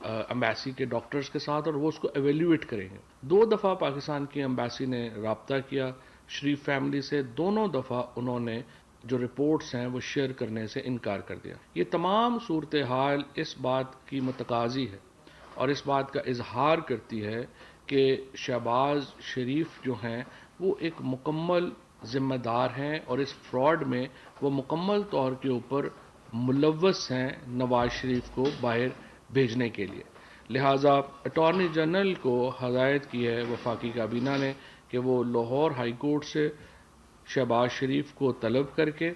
Embassy کے doctors کے ساتھ اور وہ اس کو ایویلیویٹ کریں گے. 2 دفعہ پاکستان کی امبیسی نے رابطہ کیا شریف فیملی سے, دونوں دفعہ انہوں نے جو رپورٹس ہیں وہ شیئر کرنے سے انکار کر دیا. یہ تمام صورتحال اس بات کی متقاضی ہے اور اس بات کا اظہار کرتی ہے کہ شہباز شریف جو ہیں وہ ایک مکمل ذمہ دار ہیں اور اس فراڈ میں وہ مکمل طور کے اوپر ملوث ہیں نواز شریف کو باہر بھیجنے کے لیے. لہٰذا اٹارنی جنرل کو ہدایت کی ہے وفاقی کابینہ نے کہ وہ لاہور ہائی کورٹ سے شہباز شریف کو طلب کر کے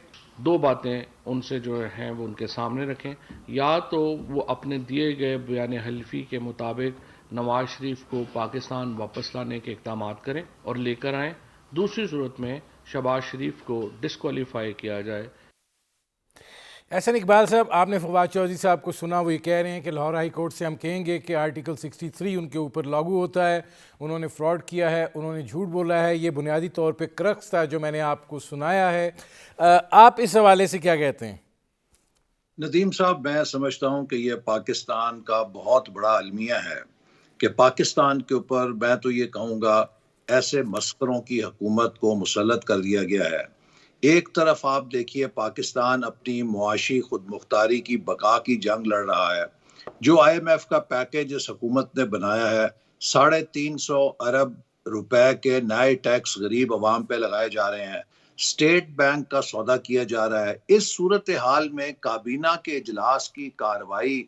2 باتیں ان سے جو ہیں وہ ان کے سامنے رکھیں. یا تو وہ اپنے دیے گئے بیان حلفی کے مطابق نواز شریف کو پاکستان واپس لانے کے اقدامات کریں اور لے کر آئیں, دوسری صورت میں شہباز شریف کو ڈسکوالیفائی کیا جائے. احسن اقبال صاحب, آپ نے فواد چودھری صاحب کو سنا, وہ یہ کہہ رہے ہیں کہ لاہور ہائی کورٹ سے ہم کہیں گے کہ آرٹیکل 63 ان کے اوپر لاگو ہوتا ہے, انہوں نے فراڈ کیا ہے, انہوں نے جھوٹ بولا ہے. یہ بنیادی طور پہ کرکس تھا جو میں نے آپ کو سنایا ہے. آپ اس حوالے سے کیا کہتے ہیں؟ ندیم صاحب, میں سمجھتا ہوں کہ یہ پاکستان کا بہت بڑا المیہ ہے کہ پاکستان کے اوپر میں تو یہ کہوں گا ایسے مسخروں کی حکومت کو مسلط کر دیا گیا ہے. ایک طرف آپ دیکھیے پاکستان اپنی معاشی خود مختاری کی بقا کی جنگ لڑ رہا ہے. جو IMF کا پیکیج اس حکومت نے بنایا ہے, 350 ارب روپے کے نئے ٹیکس غریب عوام پہ لگائے جا رہے ہیں, اسٹیٹ بینک کا سودا کیا جا رہا ہے. اس صورتحال میں کابینہ کے اجلاس کی کارروائی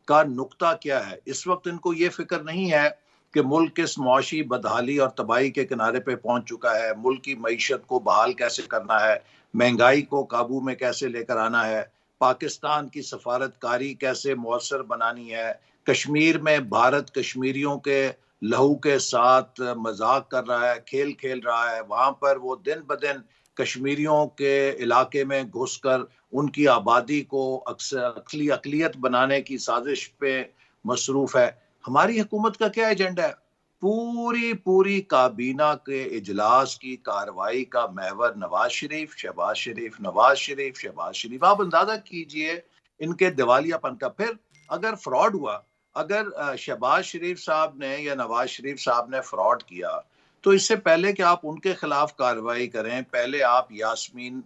کا نقطہ کیا ہے؟ اس وقت ان کو یہ فکر نہیں ہے کہ ملک کس معاشی بدحالی اور تباہی کے کنارے پہ پہنچ چکا ہے, ملک کی معیشت کو بحال کیسے کرنا ہے, مہنگائی کو قابو میں کیسے لے کر آنا ہے, پاکستان کی سفارت کاری کیسے مؤثر بنانی ہے. کشمیر میں بھارت کشمیریوں کے لہو کے ساتھ مذاق کر رہا ہے, کھیل کھیل رہا ہے. وہاں پر وہ دن بدن کشمیریوں کے علاقے میں گھس کر ان کی آبادی کو اقلیت بنانے کی سازش پہ مصروف ہے. ہماری حکومت کا کیا ایجنڈا ہے؟ پوری کابینہ کے اجلاس کی کارروائی کا محور نواز شریف, شہباز شریف, نواز شریف, شہباز شریف. آپ اندازہ کیجئے ان کے دیوالیہ پن کا. پھر اگر فراڈ ہوا, اگر شہباز شریف صاحب نے یا نواز شریف صاحب نے فراڈ کیا, تو اس سے پہلے کہ آپ ان کے خلاف کارروائی کریں, پہلے آپ یاسمین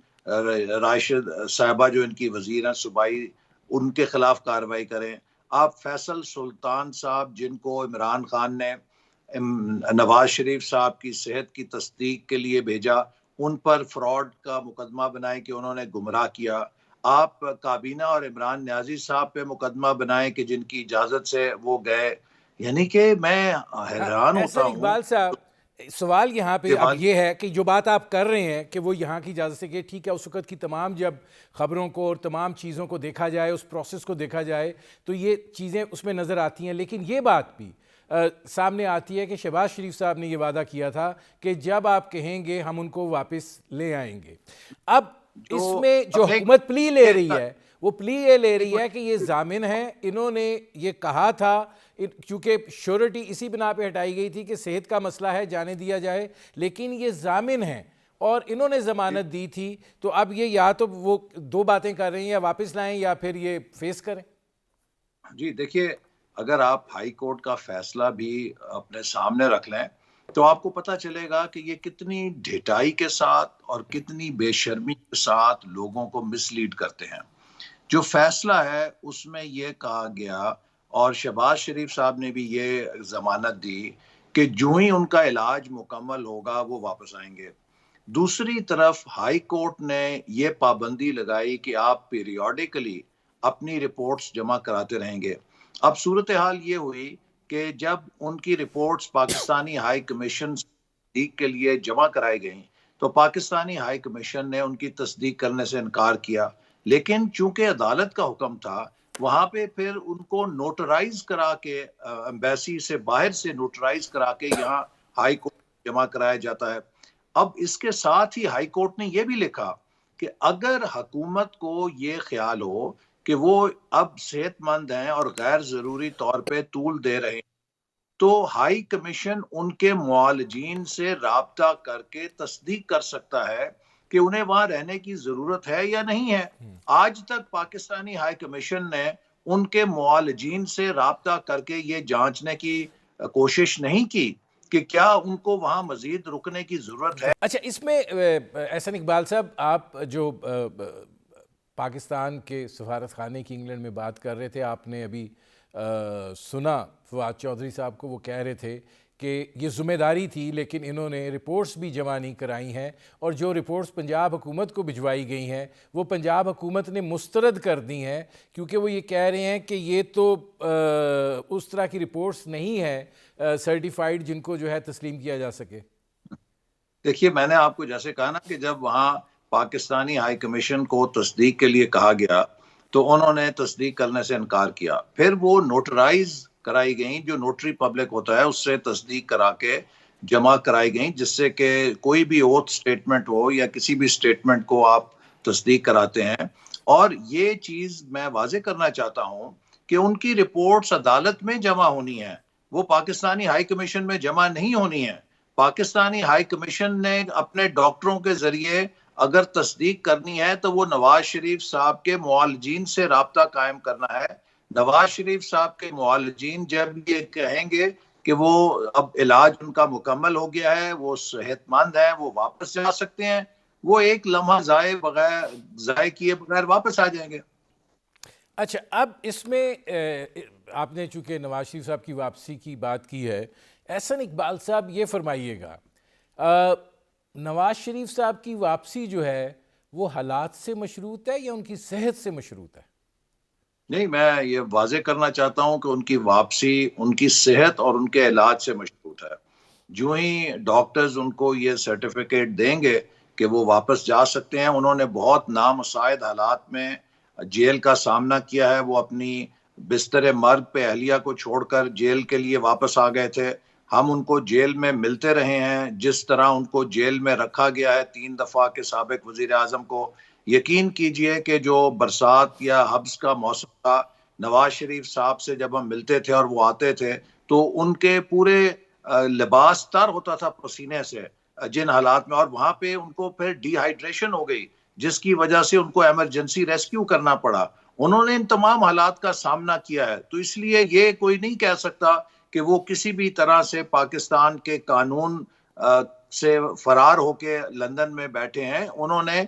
راشد صاحبہ جو ان کی وزیر ہیں صوبائی, ان کے خلاف کارروائی کریں. آپ فیصل سلطان صاحب جن کو عمران خان نے نواز شریف صاحب کی صحت کی تصدیق کے لیے بھیجا, ان پر فراڈ کا مقدمہ بنائیں کہ انہوں نے گمراہ کیا. آپ کابینہ اور عمران نیازی صاحب پہ مقدمہ بنائیں کہ جن کی اجازت سے وہ گئے. یعنی کہ میں حیران ہوتا ہوں. اقبال صاحب, سوال یہاں پہ اب یہ ہے کہ جو بات آپ کر رہے ہیں کہ وہ یہاں کی اجازت سے کہ ٹھیک ہے, اس وقت کی تمام جب خبروں کو اور تمام چیزوں کو دیکھا جائے, اس پروسیس کو دیکھا جائے تو یہ چیزیں اس میں نظر آتی ہیں. لیکن یہ بات بھی سامنے آتی ہے کہ شہباز شریف صاحب نے یہ وعدہ کیا تھا کہ جب آپ کہیں گے ہم ان کو واپس لے آئیں گے. اب اس میں جو حکومت پلی لے رہی ہے وہ پلی یہ لے رہی ہے کہ یہ ضامن ہیں, انہوں نے یہ کہا تھا کیونکہ شیورٹی اسی بنا پہ ہٹائی گئی تھی کہ صحت کا مسئلہ ہے جانے دیا جائے, لیکن یہ ضامن ہیں اور انہوں نے ضمانت دی تھی. تو اب یہ یا تو وہ 2 باتیں کر رہے ہیں, یا واپس لائیں یا پھر یہ فیس کریں. جی دیکھیے, اگر آپ ہائی کورٹ کا فیصلہ بھی اپنے سامنے رکھ لیں تو آپ کو پتہ چلے گا کہ یہ کتنی ڈھٹائی کے ساتھ اور کتنی بے شرمی کے ساتھ لوگوں کو مس لیڈ کرتے ہیں. جو فیصلہ ہے اس میں یہ کہا گیا, اور شہباز شریف صاحب نے بھی یہ ضمانت دی کہ جو ہی ان کا علاج مکمل ہوگا وہ واپس آئیں گے. دوسری طرف ہائی کورٹ نے یہ پابندی لگائی کہ آپ پیریوڈیکلی اپنی رپورٹس جمع کراتے رہیں گے. اب صورتحال یہ ہوئی کہ جب ان کی رپورٹس پاکستانی ہائی کمیشن تصدیق کے لیے جمع کرائی گئیں تو پاکستانی ہائی کمیشن نے ان کی تصدیق کرنے سے انکار کیا. لیکن چونکہ عدالت کا حکم تھا, وہاں پہ پھر ان کو نوٹرائز کرا کے ایمبیسی سے باہر سے نوٹرائز کرا کے یہاں ہائی کورٹ جمع کرایا جاتا ہے. اب اس کے ساتھ ہی ہائی کورٹ نے یہ بھی لکھا کہ اگر حکومت کو یہ خیال ہو کہ وہ اب صحت مند ہیں اور غیر ضروری طور پہ طول دے رہے ہیں, تو ہائی کمیشن ان کے معالجین سے رابطہ کر کے تصدیق کر سکتا ہے کہ انہیں وہاں رہنے کی ضرورت ہے یا نہیں ہے. آج تک پاکستانی ہائی کمیشن نے ان کے معالجین سے رابطہ کر کے یہ جانچنے کی کوشش نہیں کی کہ کیا ان کو وہاں مزید رکنے کی ضرورت ہے؟ اچھا، اس میں احسن اقبال صاحب، آپ جو پاکستان کے سفارت خانے کی انگلینڈ میں بات کر رہے تھے، آپ نے ابھی سنا فواد چودھری صاحب کو، وہ کہہ رہے تھے کہ یہ ذمہ داری تھی لیکن انہوں نے رپورٹس بھی جمع نہیں کرائی ہیں، اور جو رپورٹس پنجاب حکومت کو بھجوائی گئی ہیں وہ پنجاب حکومت نے مسترد کر دی ہیں، کیونکہ وہ یہ کہہ رہے ہیں کہ یہ تو اس طرح کی رپورٹس نہیں ہیں سرٹیفائیڈ جن کو جو ہے تسلیم کیا جا سکے۔ دیکھیے، میں نے آپ کو جیسے کہا نا کہ جب وہاں پاکستانی ہائی کمیشن کو تصدیق کے لیے کہا گیا تو انہوں نے تصدیق کرنے سے انکار کیا، پھر وہ نوٹرائز کرائی گئیں، جو نوٹری پبلک ہوتا ہے اس سے تصدیق کرا کے جمع کرائی گئیں، جس سے کہ کوئی بھی اوتھ سٹیٹمنٹ ہو یا کسی بھی سٹیٹمنٹ کو آپ تصدیق کراتے ہیں۔ اور یہ چیز میں واضح کرنا چاہتا ہوں کہ ان کی رپورٹس عدالت میں جمع ہونی ہے، وہ پاکستانی ہائی کمیشن میں جمع نہیں ہونی ہے۔ پاکستانی ہائی کمیشن نے اپنے ڈاکٹروں کے ذریعے اگر تصدیق کرنی ہے تو وہ نواز شریف صاحب کے معالجین سے رابطہ قائم کرنا ہے۔ نواز شریف صاحب کے معالجین جب یہ کہیں گے کہ وہ اب علاج ان کا مکمل ہو گیا ہے، وہ صحت مند ہے، وہ واپس جا سکتے ہیں، وہ ایک لمحہ ضائع کیے بغیر واپس آ جائیں گے۔ اچھا، اب اس میں آپ نے چونکہ نواز شریف صاحب کی واپسی کی بات کی ہے، احسن اقبال صاحب یہ فرمائیے گا، نواز شریف صاحب کی واپسی جو ہے وہ حالات سے مشروط ہے یا ان کی صحت سے مشروط ہے؟ نہیں، میں یہ واضح کرنا چاہتا ہوں کہ ان کی واپسی ان کی صحت اور ان کے علاج سے مشروط ہے۔ جو ہی ڈاکٹرز ان کو یہ سرٹیفکیٹ دیں گے کہ وہ واپس جا سکتے ہیں، انہوں نے بہت نامساعد حالات میں جیل کا سامنا کیا ہے، وہ اپنی بستر مرگ پہ اہلیہ کو چھوڑ کر جیل کے لیے واپس آ گئے تھے۔ ہم ان کو جیل میں ملتے رہے ہیں، جس طرح ان کو جیل میں رکھا گیا ہے 3 دفعہ کے سابق وزیر اعظم کو۔ یقین کیجئے کہ جو برسات یا حبس کا موسم تھا، نواز شریف صاحب سے جب ہم ملتے تھے اور وہ آتے تھے تو ان کے پورے لباس تر ہوتا تھا پسینے سے، جن حالات میں، اور وہاں پہ ان کو پھر ڈی ہائیڈریشن ہو گئی جس کی وجہ سے ان کو ایمرجنسی ریسکیو کرنا پڑا۔ انہوں نے ان تمام حالات کا سامنا کیا ہے، تو اس لیے یہ کوئی نہیں کہہ سکتا کہ وہ کسی بھی طرح سے پاکستان کے قانون سے فرار ہو کے لندن میں بیٹھے ہیں۔ انہوں نے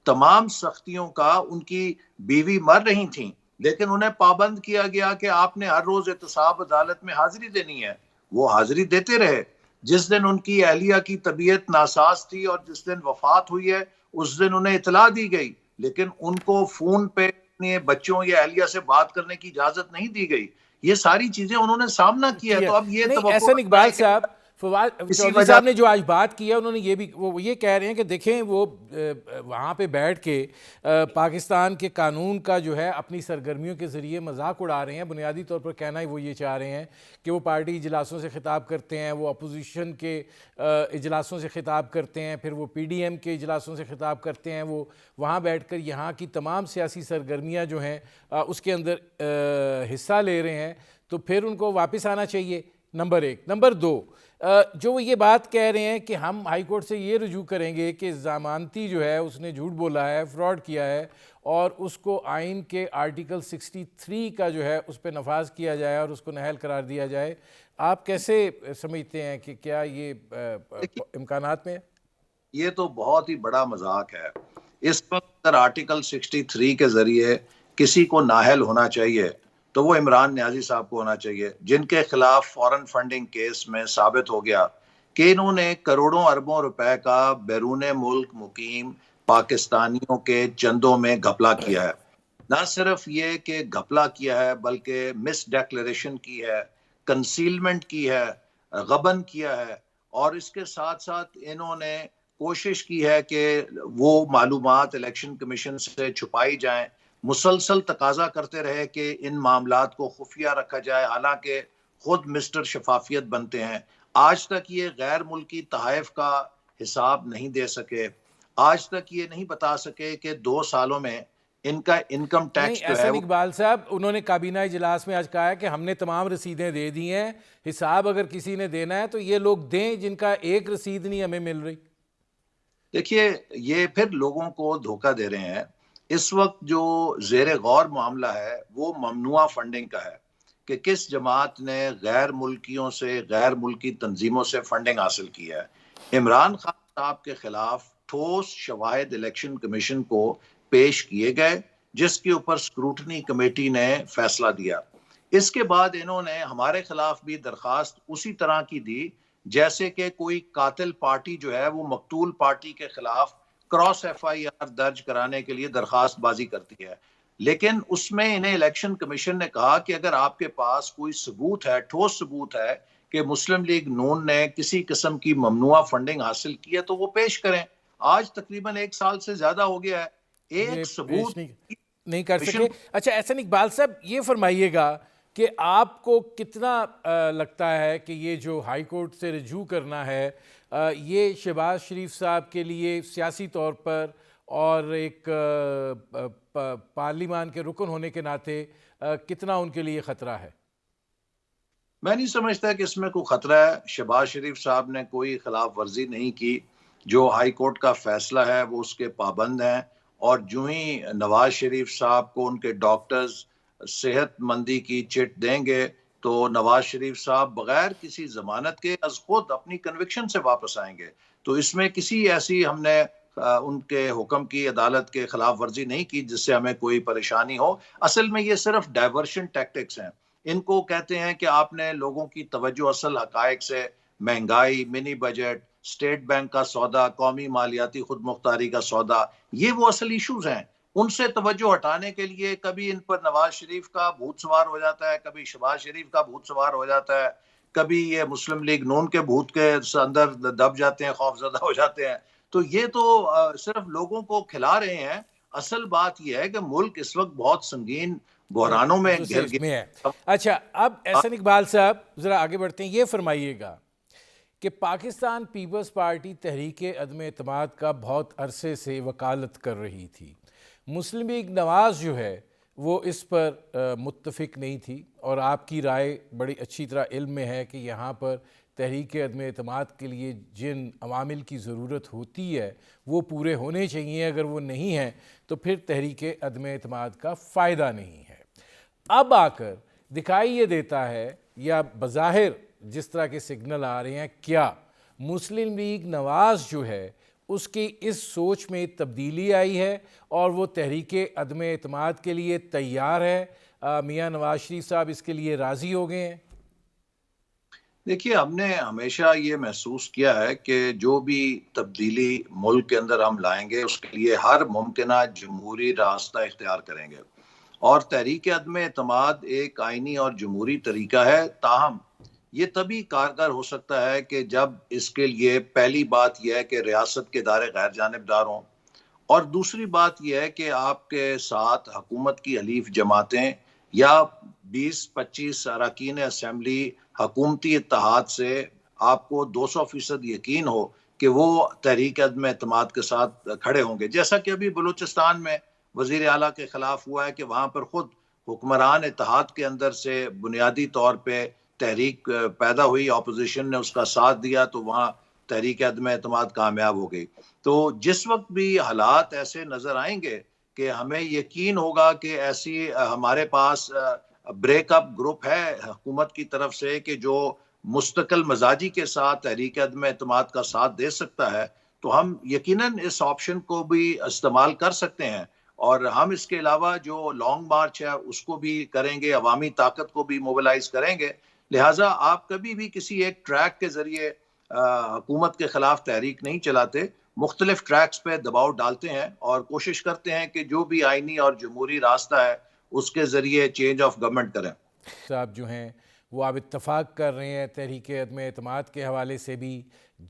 تمام سختیوں کا، ان کی بیوی مر رہی تھیں لیکن انہیں پابند کیا گیا کہ آپ نے ہر روز احتساب عدالت میں حاضری دینی ہے، وہ حاضری دیتے رہے۔ جس دن ان کی اہلیہ کی طبیعت ناساز تھی اور جس دن وفات ہوئی ہے اس دن انہیں اطلاع دی گئی، لیکن ان کو فون پہ اپنے بچوں یا اہلیہ سے بات کرنے کی اجازت نہیں دی گئی۔ یہ ساری چیزیں انہوں نے سامنا کیا ہے، تو اب یہ نہیں، توقع احسن اقبال صاحب، فواد اسی چودھری وجہ صاحب نے جو آج بات کی ہے، انہوں نے یہ بھی، وہ یہ کہہ رہے ہیں کہ دیکھیں وہ وہاں پہ بیٹھ کے پاکستان کے قانون کا جو ہے اپنی سرگرمیوں کے ذریعے مذاق اڑا رہے ہیں۔ بنیادی طور پر کہنا ہی وہ یہ چاہ رہے ہیں کہ وہ پارٹی اجلاسوں سے خطاب کرتے ہیں، وہ اپوزیشن کے اجلاسوں سے خطاب کرتے ہیں، پھر وہ پی ڈی ایم کے اجلاسوں سے خطاب کرتے ہیں، وہ وہاں بیٹھ کر یہاں کی تمام سیاسی سرگرمیاں جو ہیں اس کے اندر حصہ لے رہے ہیں، تو پھر ان کو واپس آنا چاہیے، نمبر 1۔ نمبر 2، جو وہ یہ بات کہہ رہے ہیں کہ ہم ہائی کورٹ سے یہ رجوع کریں گے کہ ضمانتی جو ہے اس نے جھوٹ بولا ہے، فراڈ کیا ہے، اور اس کو آئین کے آرٹیکل 63 کا جو ہے اس پہ نفاذ کیا جائے اور اس کو نااہل قرار دیا جائے، آپ کیسے سمجھتے ہیں کہ کیا یہ امکانات میں ہے؟ یہ تو بہت ہی بڑا مذاق ہے۔ اس وقت اگر آرٹیکل 63 کے ذریعے کسی کو نااہل ہونا چاہیے تو وہ عمران نیازی صاحب کو ہونا چاہیے، جن کے خلاف فورن فنڈنگ کیس میں ثابت ہو گیا کہ انہوں نے کروڑوں اربوں روپے کا بیرون ملک مقیم پاکستانیوں کے چندوں میں گھپلا کیا ہے۔ نہ صرف یہ کہ گھپلا کیا ہے بلکہ مس ڈیکلیریشن کی ہے، کنسیلمنٹ کی ہے، غبن کیا ہے، اور اس کے ساتھ ساتھ انہوں نے کوشش کی ہے کہ وہ معلومات الیکشن کمیشن سے چھپائی جائیں، مسلسل تقاضا کرتے رہے کہ ان معاملات کو خفیہ رکھا جائے، حالانکہ خود مسٹر شفافیت بنتے ہیں۔ آج تک یہ غیر ملکی تحائف کا حساب نہیں دے سکے، آج تک یہ نہیں بتا سکے کہ 2 سالوں میں ان کا انکم نہیں، ٹیکس جو ہے احسن اقبال صاحب، انہوں نے کابینہ اجلاس میں آج کہا ہے کہ ہم نے تمام رسیدیں دے دی ہیں، حساب اگر کسی نے دینا ہے تو یہ لوگ دیں جن کا ایک رسید نہیں ہمیں مل رہی۔ دیکھیے، یہ پھر لوگوں کو دھوکہ دے رہے ہیں۔ اس وقت جو زیر غور معاملہ ہے وہ ممنوعہ فنڈنگ کا ہے کہ کس جماعت نے غیر ملکیوں سے، غیر ملکی تنظیموں سے فنڈنگ حاصل کی ہے۔ عمران خان صاحب کے خلاف ٹھوس شواہد الیکشن کمیشن کو پیش کیے گئے، جس کے اوپر سکروٹنی کمیٹی نے فیصلہ دیا۔ اس کے بعد انہوں نے ہمارے خلاف بھی درخواست اسی طرح کی دی جیسے کہ کوئی قاتل پارٹی جو ہے وہ مقتول پارٹی کے خلاف کراس ایف آئی آر درج کرانے کے لیے درخواست بازی کرتی ہے، لیکن اس میں انہیں الیکشن کمیشن نے کہا کہ اگر آپ کے پاس کوئی ثبوت ہے، ٹھوس ثبوت ہے کہ مسلم لیگ نون نے کسی قسم کی ممنوعہ فنڈنگ حاصل کی ہے تو وہ پیش کریں۔ آج تقریباً 1 سال سے زیادہ ہو گیا ہے، یہ ایک پیش ثبوت نہیں کر سکے۔ اچھا احسن اقبال صاحب یہ فرمائیے گا کہ آپ کو کتنا لگتا ہے کہ یہ جو ہائی کورٹ سے رجوع کرنا ہے یہ شہباز شریف صاحب کے لیے سیاسی طور پر اور ایک پارلیمان کے رکن ہونے کے ناطے کتنا ان کے لیے خطرہ ہے؟ میں نہیں سمجھتا کہ اس میں کوئی خطرہ ہے۔ شہباز شریف صاحب نے کوئی خلاف ورزی نہیں کی، جو ہائی کورٹ کا فیصلہ ہے وہ اس کے پابند ہیں، اور جو ہی نواز شریف صاحب کو ان کے ڈاکٹرز صحت مندی کی چٹ دیں گے تو نواز شریف صاحب بغیر کسی ضمانت کے از خود اپنی کنوکشن سے واپس آئیں گے۔ تو اس میں کسی ایسی ہم نے ان کے حکم کی، عدالت کے خلاف ورزی نہیں کی جس سے ہمیں کوئی پریشانی ہو۔ اصل میں یہ صرف ڈائیورشن ٹیکٹکس ہیں، ان کو کہتے ہیں کہ آپ نے لوگوں کی توجہ اصل حقائق سے، مہنگائی، منی بجٹ، اسٹیٹ بینک کا سودا، قومی مالیاتی خود مختاری کا سودا، یہ وہ اصل ایشوز ہیں۔ ان سے توجہ ہٹانے کے لیے کبھی ان پر نواز شریف کا بھوت سوار ہو جاتا ہے، کبھی شہباز شریف کا بھوت سوار ہو جاتا ہے، کبھی یہ مسلم لیگ نون کے بھوت کے اندر دب جاتے ہیں، خوف زدہ ہو جاتے ہیں۔ تو یہ تو صرف لوگوں کو کھلا رہے ہیں۔ اصل بات یہ ہے کہ ملک اس وقت بہت سنگین بحرانوں میں گھر میں ہے۔ گیا۔ اچھا اب احسن اقبال صاحب ذرا آگے بڑھتے ہیں، یہ فرمائیے گا کہ پاکستان پیپلز پارٹی تحریک عدم اعتماد کا بہت عرصے سے وکالت کر رہی تھی، مسلم لیگ نواز جو ہے وہ اس پر متفق نہیں تھی، اور آپ کی رائے بڑی اچھی طرح علم میں ہے کہ یہاں پر تحریک عدم اعتماد کے لیے جن عوامل کی ضرورت ہوتی ہے وہ پورے ہونے چاہیے، اگر وہ نہیں ہیں تو پھر تحریک عدم اعتماد کا فائدہ نہیں ہے۔ اب آ کر دکھائی یہ دیتا ہے، یا بظاہر جس طرح کے سگنل آ رہے ہیں، کیا مسلم لیگ نواز جو ہے اس کی اس سوچ میں تبدیلی آئی ہے اور وہ تحریک عدم اعتماد کے لیے تیار ہے؟ میاں نواز شریف صاحب اس کے لیے راضی ہو گئے ہیں؟ دیکھیے، ہم نے ہمیشہ یہ محسوس کیا ہے کہ جو بھی تبدیلی ملک کے اندر ہم لائیں گے اس کے لیے ہر ممکنہ جمہوری راستہ اختیار کریں گے، اور تحریک عدم اعتماد ایک آئینی اور جمہوری طریقہ ہے، تاہم یہ تبھی کارگر ہو سکتا ہے کہ جب اس کے لیے پہلی بات یہ ہے کہ ریاست کے ادارے غیر جانبدار ہوں، اور دوسری بات یہ ہے کہ آپ کے ساتھ حکومت کی حلیف جماعتیں یا 20-25 اراکین اسمبلی حکومتی اتحاد سے آپ کو 200% یقین ہو کہ وہ تحریک عدم اعتماد کے ساتھ کھڑے ہوں گے، جیسا کہ ابھی بلوچستان میں وزیر اعلیٰ کے خلاف ہوا ہے کہ وہاں پر خود حکمران اتحاد کے اندر سے بنیادی طور پہ تحریک پیدا ہوئی، اپوزیشن نے اس کا ساتھ دیا تو وہاں تحریک عدم اعتماد کامیاب ہو گئی۔ تو جس وقت بھی حالات ایسے نظر آئیں گے کہ ہمیں یقین ہوگا کہ ایسی ہمارے پاس بریک اپ گروپ ہے حکومت کی طرف سے کہ جو مستقل مزاجی کے ساتھ تحریک عدم اعتماد کا ساتھ دے سکتا ہے، تو ہم یقیناً اس آپشن کو بھی استعمال کر سکتے ہیں، اور ہم اس کے علاوہ جو لانگ مارچ ہے اس کو بھی کریں گے، عوامی طاقت کو بھی موبلائز کریں گے۔ لہٰذا آپ کبھی بھی کسی ایک ٹریک کے ذریعے حکومت کے خلاف تحریک نہیں چلاتے، مختلف ٹریکس پہ دباؤ ڈالتے ہیں اور کوشش کرتے ہیں کہ جو بھی آئینی اور جمہوری راستہ ہے اس کے ذریعے چینج آف گورنمنٹ کریں۔ صاحب جو ہیں وہ آپ اتفاق کر رہے ہیں تحریک عدم اعتماد کے حوالے سے بھی،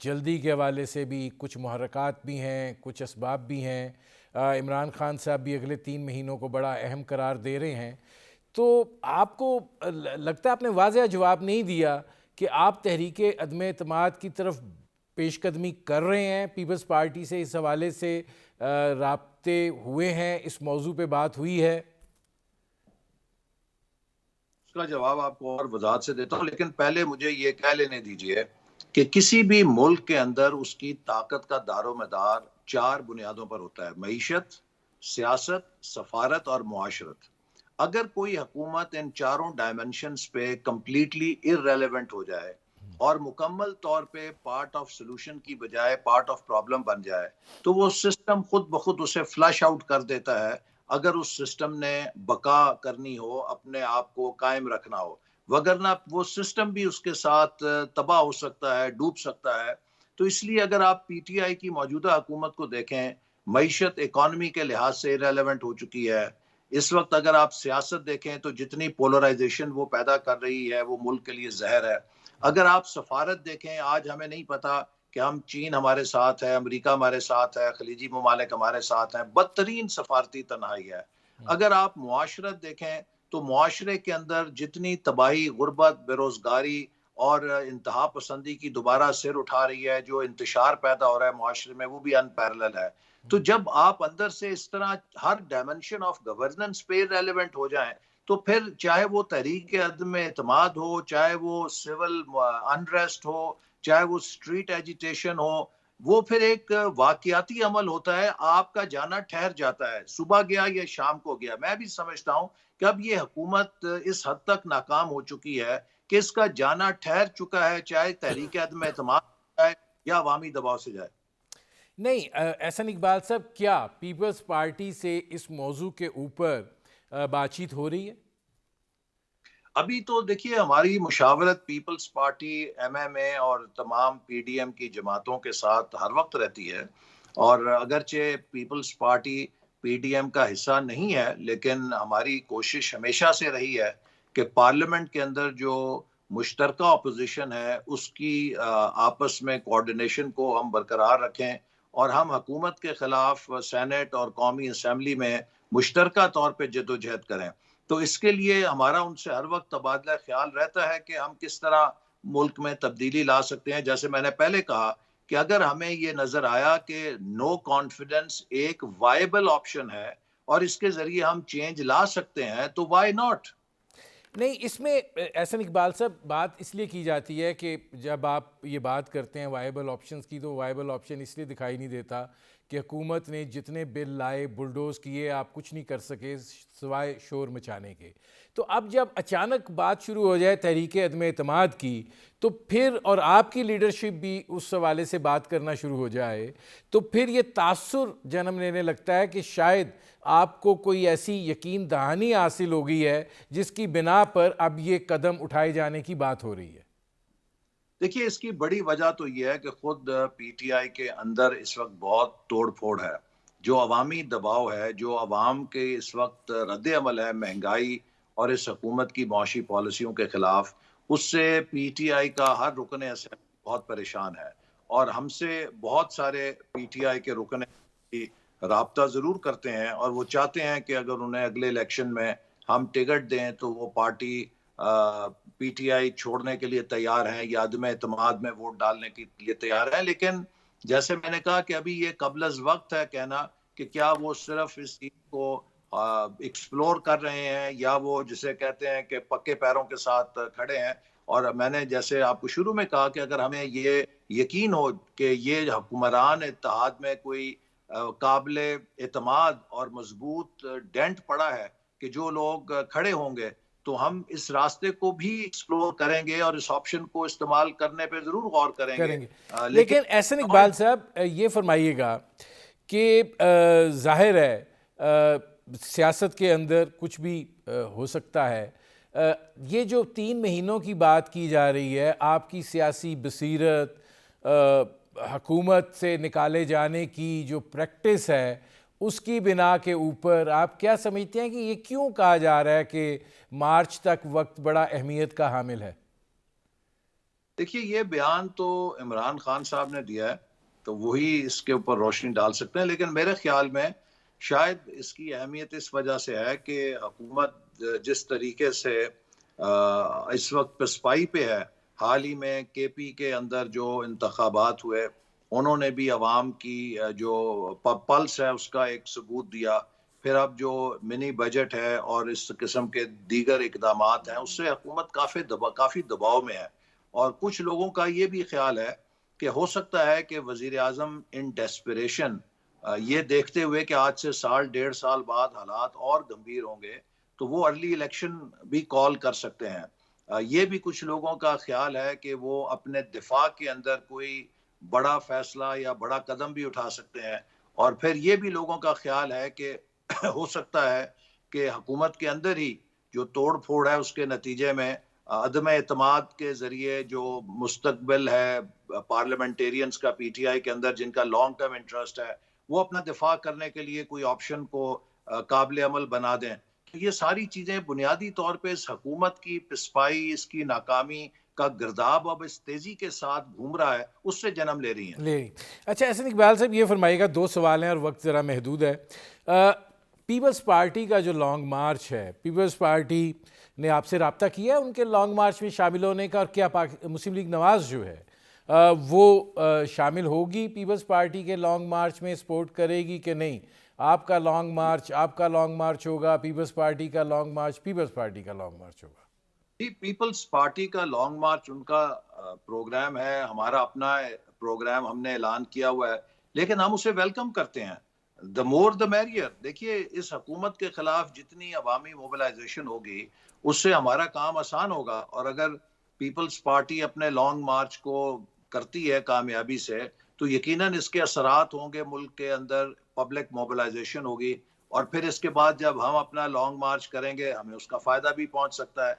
جلدی کے حوالے سے بھی، کچھ محرکات بھی ہیں، کچھ اسباب بھی ہیں، عمران خان صاحب بھی اگلے 3 مہینوں کو بڑا اہم قرار دے رہے ہیں، تو آپ کو لگتا ہے آپ نے واضح جواب نہیں دیا کہ آپ تحریک عدم اعتماد کی طرف پیش قدمی کر رہے ہیں؟ پیپلز پارٹی سے اس حوالے سے رابطے ہوئے ہیں، اس موضوع پہ بات ہوئی ہے؟ اس کا جواب آپ کو اور وضاحت سے دیتا ہوں، لیکن پہلے مجھے یہ کہہ لینے دیجئے کہ کسی بھی ملک کے اندر اس کی طاقت کا دار و مدار 4 بنیادوں پر ہوتا ہے: معیشت، سیاست، سفارت اور معاشرت. اگر کوئی حکومت ان چاروں ڈائمنشنز پہ کمپلیٹلی ارریلیونٹ ہو جائے اور مکمل طور پہ پارٹ آف سولوشن کی بجائے پارٹ آف پرابلم بن جائے تو وہ سسٹم خود بخود اسے فلش آؤٹ کر دیتا ہے. اگر اس سسٹم نے بقا کرنی ہو، اپنے آپ کو قائم رکھنا ہو، وگرنہ وہ سسٹم بھی اس کے ساتھ تباہ ہو سکتا ہے، ڈوب سکتا ہے. تو اس لیے اگر آپ پی ٹی آئی کی موجودہ حکومت کو دیکھیں، معیشت اکانومی کے لحاظ سے ریلیونٹ ہو چکی ہے. اس وقت اگر آپ سیاست دیکھیں تو جتنی پولرائزیشن وہ پیدا کر رہی ہے وہ ملک کے لیے زہر ہے. اگر آپ سفارت دیکھیں، آج ہمیں نہیں پتا کہ ہم چین ہمارے ساتھ ہے، امریکہ ہمارے ساتھ ہے، خلیجی ممالک ہمارے ساتھ ہیں، بدترین سفارتی تنہائی ہے. اگر آپ معاشرت دیکھیں تو معاشرے کے اندر جتنی تباہی، غربت، بے روزگاری اور انتہا پسندی کی دوبارہ سر اٹھا رہی ہے، جو انتشار پیدا ہو رہا ہے معاشرے میں، وہ بھی ان پیرلل ہے. تو جب آپ اندر سے اس طرح ہر ڈائمنشن آف گورننس پہ ریلیونٹ ہو جائیں تو پھر چاہے وہ تحریک عدم اعتماد ہو، چاہے وہ سول انریسٹ ہو، چاہے وہ اسٹریٹ ایجیٹیشن ہو، وہ پھر ایک واقعاتی عمل ہوتا ہے. آپ کا جانا ٹھہر جاتا ہے، صبح گیا یا شام کو گیا. میں بھی سمجھتا ہوں کہ اب یہ حکومت اس حد تک ناکام ہو چکی ہے کہ اس کا جانا ٹھہر چکا ہے، چاہے تحریک عدم اعتماد جائے یا عوامی دباؤ سے جائے. نہیں احسن اقبال صاحب، کیا پیپلز پارٹی سے اس موضوع کے اوپر بات چیت ہو رہی ہے؟ ابھی تو دیکھیے ہماری مشاورت پیپلز پارٹی، ایم ایم اے اور تمام پی ڈی ایم کی جماعتوں کے ساتھ ہر وقت رہتی ہے. اور اگرچہ Peoples Party P D M کا حصہ نہیں ہے، لیکن ہماری کوشش ہمیشہ سے رہی ہے کہ پارلیمنٹ کے اندر جو مشترکہ اپوزیشن ہے اس کی آپس میں کوارڈینیشن کو ہم برقرار رکھیں اور ہم حکومت کے خلاف سینٹ اور قومی اسمبلی میں مشترکہ طور پہ جدوجہد کریں. تو اس کے لیے ہمارا ان سے ہر وقت تبادلہ خیال رہتا ہے کہ ہم کس طرح ملک میں تبدیلی لا سکتے ہیں. جیسے میں نے پہلے کہا کہ اگر ہمیں یہ نظر آیا کہ نو کانفیڈنس ایک وائبل آپشن ہے اور اس کے ذریعے ہم چینج لا سکتے ہیں تو وائی ناٹ. نہیں، اس میں احسن اقبال صاحب بات اس لیے کی جاتی ہے کہ جب آپ یہ بات کرتے ہیں وائبل آپشنز کی تو وائبل آپشن اس لیے دکھائی نہیں دیتا کہ حکومت نے جتنے بل لائے، بلڈوز کیے، آپ کچھ نہیں کر سکے سوائے شور مچانے کے. تو اب جب اچانک بات شروع ہو جائے تحریک عدم اعتماد کی تو پھر، اور آپ کی لیڈرشپ بھی اس حوالے سے بات کرنا شروع ہو جائے تو پھر یہ تاثر جنم لینے لگتا ہے کہ شاید آپ کو کوئی ایسی یقین دہانی حاصل ہو گئی ہے جس کی بنا پر اب یہ قدم اٹھائے جانے کی بات ہو رہی ہے. دیکھیے اس کی بڑی وجہ تو یہ ہے کہ خود پی ٹی آئی کے اندر اس وقت بہت توڑ پھوڑ ہے. جو عوامی دباؤ ہے، جو عوام کے اس وقت رد عمل ہے مہنگائی اور اس حکومت کی معاشی پالیسیوں کے خلاف، اس سے پی ٹی آئی کا ہر رکن اسمبلی بہت پریشان ہے. اور ہم سے بہت سارے پی ٹی آئی کے رکن اسمبلی رابطہ ضرور کرتے ہیں اور وہ چاہتے ہیں کہ اگر انہیں اگلے الیکشن میں ہم ٹکٹ دیں تو وہ پارٹی پی ٹی آئی چھوڑنے کے لیے تیار ہیں یا عدم اعتماد میں ووٹ ڈالنے کے لیے تیار ہیں. لیکن جیسے میں نے کہا کہ ابھی یہ قبل از وقت ہے کہنا کہ کیا وہ صرف اس چیز کو ایکسپلور کر رہے ہیں یا وہ جسے کہتے ہیں کہ پکے پیروں کے ساتھ کھڑے ہیں. اور میں نے جیسے آپ کو شروع میں کہا کہ اگر ہمیں یہ یقین ہو کہ یہ حکمران اتحاد میں کوئی قابل اعتماد اور مضبوط ڈینٹ پڑا ہے کہ جو لوگ کھڑے ہوں گے تو ہم اس راستے کو بھی ایکسپلور کریں گے اور اس آپشن کو استعمال کرنے پہ ضرور غور کریں گے. لیکن احسن اقبال صاحب یہ فرمائیے گا کہ ظاہر ہے سیاست کے اندر کچھ بھی ہو سکتا ہے. یہ جو 3 مہینوں کی بات کی جا رہی ہے، آپ کی سیاسی بصیرت، حکومت سے نکالے جانے کی جو پریکٹس ہے، اس کی بنا کے اوپر آپ کیا سمجھتے ہیں کہ یہ کیوں کہا جا رہا ہے کہ مارچ تک وقت بڑا اہمیت کا حامل ہے؟ دیکھیے یہ بیان تو عمران خان صاحب نے دیا ہے تو وہی اس کے اوپر روشنی ڈال سکتے ہیں. لیکن میرے خیال میں شاید اس کی اہمیت اس وجہ سے ہے کہ حکومت جس طریقے سے اس وقت پسپائی پہ ہے، حال ہی میں کے پی کے اندر جو انتخابات ہوئے انہوں نے بھی عوام کی جو پلس ہے اس کا ایک ثبوت دیا. پھر اب جو منی بجٹ ہے اور اس قسم کے دیگر اقدامات ہیں اس سے حکومت کافی دباؤ میں ہے. اور کچھ لوگوں کا یہ بھی خیال ہے کہ ہو سکتا ہے کہ وزیر اعظم ان ڈیسپریشن یہ دیکھتے ہوئے کہ آج سے سال 1.5 سال بعد حالات اور گمبھیر ہوں گے تو وہ ارلی الیکشن بھی کال کر سکتے ہیں۔ یہ بھی کچھ لوگوں کا خیال ہے کہ وہ اپنے دفاع کے اندر کوئی بڑا فیصلہ یا بڑا قدم بھی اٹھا سکتے ہیں، اور پھر یہ بھی لوگوں کا خیال ہے کہ ہو سکتا ہے کہ حکومت کے اندر ہی جو توڑ پھوڑ ہے اس کے نتیجے میں عدم اعتماد کے ذریعے جو مستقبل ہے پارلیمنٹیرینز کا پی ٹی آئی کے اندر جن کا لانگ ٹرم انٹرسٹ ہے وہ اپنا دفاع کرنے کے لیے کوئی آپشن کو قابل عمل بنا دیں۔ تو یہ ساری چیزیں بنیادی طور پہ اس حکومت کی پسپائی، اس کی ناکامی کا گرداب اب اس تیزی کے ساتھ گھوم رہا ہے، اس سے جنم لے رہی ہیں۔ اچھا احسن اقبال صاحب یہ فرمائیے گا، 2 سوال ہیں اور وقت ذرا محدود ہے۔ پیپلز پارٹی کا جو لانگ مارچ ہے، پیپلز پارٹی نے آپ سے رابطہ کیا ہے ان کے لانگ مارچ میں شامل ہونے کا، اور کیا مسلم لیگ نواز جو ہے وہ شامل ہوگی پیپلز پارٹی کے لانگ مارچ میں، سپورٹ کرے گی کہ نہیں؟ آپ کا لانگ مارچ ہوگا، پیپلز پارٹی کا لانگ مارچ پیپلز پارٹی کا لانگ مارچ ہوگا؟ پیپلز پارٹی کا لانگ مارچ ان کا پروگرام ہے، ہمارا اپنا پروگرام ہم نے اعلان کیا ہوا ہے، لیکن ہم اسے ویلکم کرتے ہیں۔ the more the merrier۔ دیکھیے اس حکومت کے خلاف جتنی عوامی موبلائزیشن ہوگی اس سے ہمارا کام آسان ہوگا، اور اگر پیپلز پارٹی اپنے لانگ مارچ کو کرتی ہے کامیابی سے تو یقیناً اس کے اثرات ہوں گے، ملک کے اندر پبلک موبلائزیشن ہوگی، اور پھر اس کے بعد جب ہم اپنا لانگ مارچ کریں گے ہمیں اس کا فائدہ بھی پہنچ سکتا ہے۔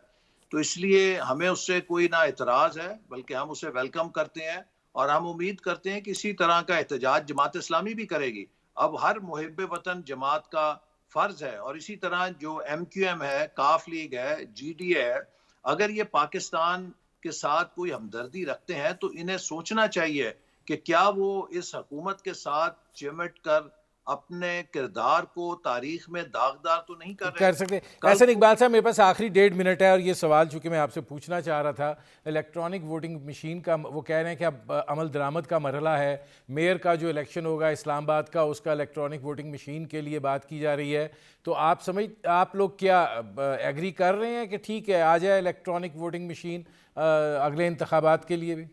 تو اس لیے ہمیں اس سے کوئی نہ اعتراض ہے بلکہ ہم اسے ویلکم کرتے ہیں، اور ہم امید کرتے ہیں کہ اسی طرح کا احتجاج جماعت اسلامی بھی کرے گی۔ اب ہر محب وطن جماعت کا فرض ہے، اور اسی طرح جو ایم کیو ایم ہے، کاف لیگ ہے، جی ڈی اے ہے، اگر یہ پاکستان کے ساتھ کوئی ہمدردی رکھتے ہیں تو انہیں سوچنا چاہیے کہ کیا وہ اس حکومت کے ساتھ چمٹ کر اپنے کردار کو تاریخ میں داغدار تو نہیں کر رہے۔ کر سکتے۔ احسن اقبال صاحب میرے پاس آخری 1.5 منٹ ہے، اور یہ سوال چونکہ میں آپ سے پوچھنا چاہ رہا تھا، الیکٹرانک ووٹنگ مشین کا وہ کہہ رہے ہیں کہ اب عمل درآمد کا مرحلہ ہے، میئر کا جو الیکشن ہوگا اسلام آباد کا اس کا الیکٹرانک ووٹنگ مشین کے لیے بات کی جا رہی ہے، تو آپ لوگ کیا ایگری کر رہے ہیں کہ ٹھیک ہے آ جائے الیکٹرانک ووٹنگ مشین اگلے انتخابات کے لیے بھی؟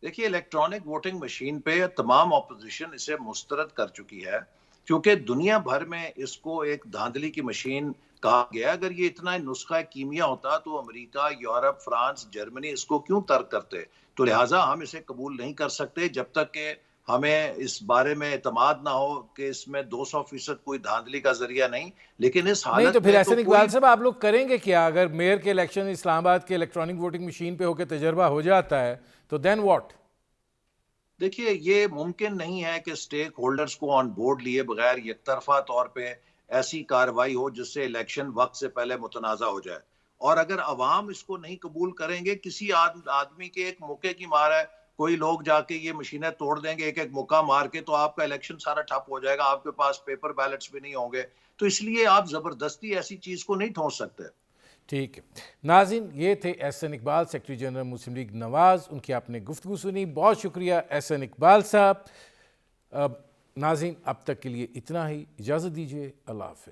دیکھیے الیکٹرانک ووٹنگ مشین پہ تمام اپوزیشن اسے مسترد کر چکی ہے، کیونکہ دنیا بھر میں اس کو ایک دھاندلی کی مشین کہا گیا۔ اگر یہ اتنا نسخہ کیمیا ہوتا تو امریکہ، یورپ، فرانس، جرمنی اس کو کیوں ترک کرتے؟ تو لہٰذا ہم اسے قبول نہیں کر سکتے جب تک کہ ہمیں اس بارے میں اعتماد نہ ہو کہ اس میں 200% کوئی دھاندلی کا ذریعہ نہیں۔ لیکن اس نہیں حالت تو پھر میں احسن اقبال صاحب آپ لوگ کریں گے کیا اگر میئر کے الیکشن اسلام آباد کے الیکٹرانک ووٹنگ مشین پہ ہو کے تجربہ ہو جاتا ہے تو دین واٹ؟ دیکھیے یہ ممکن نہیں ہے کہ سٹیک ہولڈرز کو آن بورڈ لیے بغیر یک طرفہ طور پہ ایسی کارروائی ہو جس سے الیکشن وقت سے پہلے متنازع ہو جائے، اور اگر عوام اس کو نہیں قبول کریں گے، کسی آدمی کے ایک موقع کی مار ہے، کوئی لوگ جا کے یہ مشینیں توڑ دیں گے ایک ایک موقع مار کے، تو آپ کا الیکشن سارا ٹھپ ہو جائے گا، آپ کے پاس پیپر بیلٹس بھی نہیں ہوں گے۔ تو اس لیے آپ زبردستی ایسی چیز کو نہیں ٹھونس سکتے۔ ٹھیک ہے ناظرین، یہ تھے احسن اقبال، سیکرٹری جنرل مسلم لیگ نواز، ان کی آپ نے گفتگو سنی، بہت شکریہ احسن اقبال صاحب۔ ناظرین اب تک کے لیے اتنا ہی، اجازت دیجیے، اللہ حافظ۔